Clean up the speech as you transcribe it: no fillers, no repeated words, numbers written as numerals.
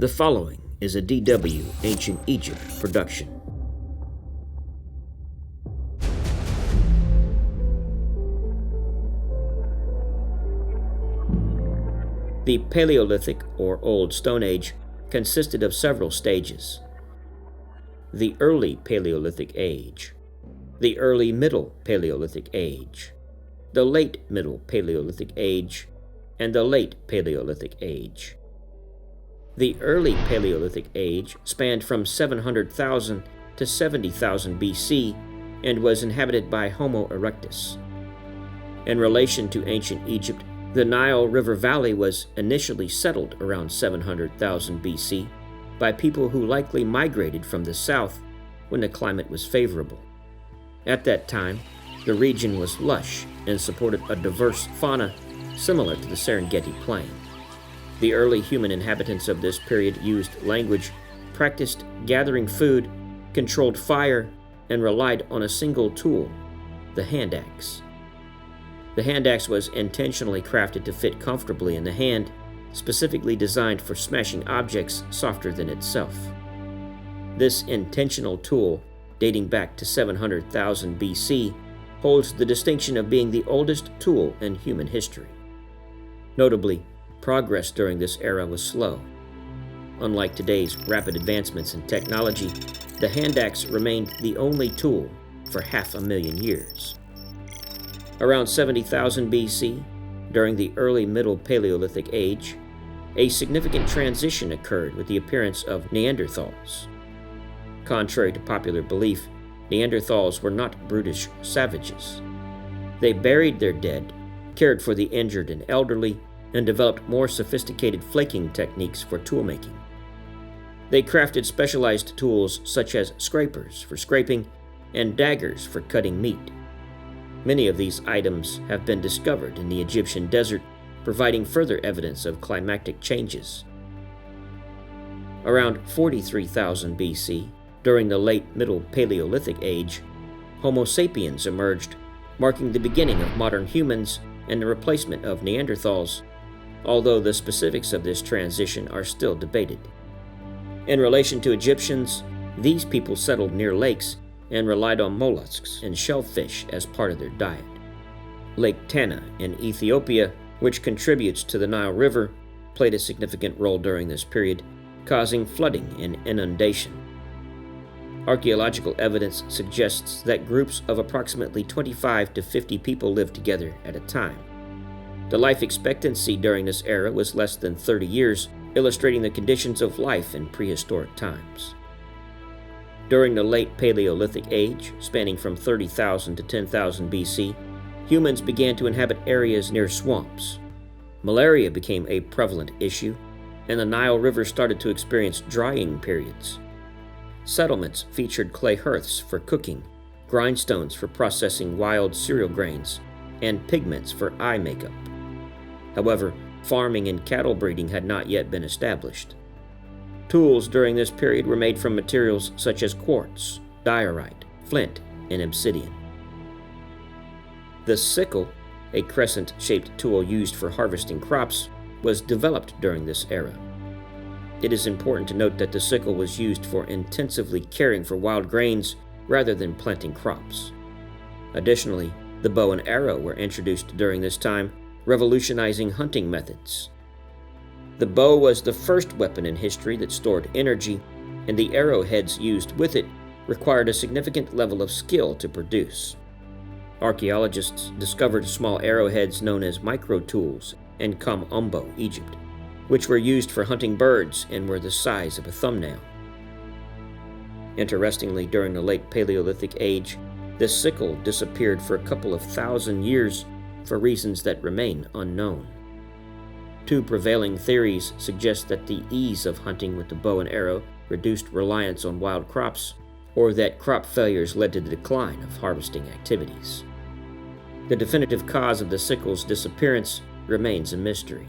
The following is a DW Ancient Egypt production. The Paleolithic, or Old Stone Age, consisted of several stages. The Early Paleolithic Age, the Early Middle Paleolithic Age, the Late Middle Paleolithic Age, and the Late Paleolithic Age. The Early Paleolithic Age spanned from 700,000 to 70,000 BC and was inhabited by Homo erectus. In relation to ancient Egypt, the Nile River Valley was initially settled around 700,000 BC by people who likely migrated from the south when the climate was favorable. At that time, the region was lush and supported a diverse fauna similar to the Serengeti Plain. The early human inhabitants of this period used language, practiced gathering food, controlled fire, and relied on a single tool, the hand axe. The hand axe was intentionally crafted to fit comfortably in the hand, specifically designed for smashing objects softer than itself. This intentional tool, dating back to 700,000 BC, holds the distinction of being the oldest tool in human history. Notably, progress during this era was slow. Unlike today's rapid advancements in technology, the hand axe remained the only tool for 500,000 years. Around 70,000 BC, during the early Middle Paleolithic Age, a significant transition occurred with the appearance of Neanderthals. Contrary to popular belief, Neanderthals were not brutish savages. They buried their dead, cared for the injured and elderly, and developed more sophisticated flaking techniques for toolmaking. They crafted specialized tools such as scrapers for scraping and daggers for cutting meat. Many of these items have been discovered in the Egyptian desert, providing further evidence of climatic changes. Around 43,000 BC, during the late Middle Paleolithic Age, Homo sapiens emerged, marking the beginning of modern humans and the replacement of Neanderthals, although the specifics of this transition are still debated. In relation to Egyptians, these people settled near lakes and relied on mollusks and shellfish as part of their diet. Lake Tana in Ethiopia, which contributes to the Nile River, played a significant role during this period, causing flooding and inundation. Archaeological evidence suggests that groups of approximately 25 to 50 people lived together at a time. The life expectancy during this era was less than 30 years, illustrating the conditions of life in prehistoric times. During the late Paleolithic Age, spanning from 30,000 to 10,000 BC, humans began to inhabit areas near swamps. Malaria became a prevalent issue, and the Nile River started to experience drying periods. Settlements featured clay hearths for cooking, grindstones for processing wild cereal grains, and pigments for eye makeup. However, farming and cattle breeding had not yet been established. Tools during this period were made from materials such as quartz, diorite, flint, and obsidian. The sickle, a crescent-shaped tool used for harvesting crops, was developed during this era. It is important to note that the sickle was used for intensively caring for wild grains rather than planting crops. Additionally, the bow and arrow were introduced during this time, revolutionizing hunting methods. The bow was the first weapon in history that stored energy, and the arrowheads used with it required a significant level of skill to produce. Archaeologists discovered small arrowheads known as microtools in Kom-Ombo, Egypt, which were used for hunting birds and were the size of a thumbnail. Interestingly, during the late Paleolithic Age, the sickle disappeared for a couple of thousand years for reasons that remain unknown. Two prevailing theories suggest that the ease of hunting with the bow and arrow reduced reliance on wild crops, or that crop failures led to the decline of harvesting activities. The definitive cause of the sickle's disappearance remains a mystery.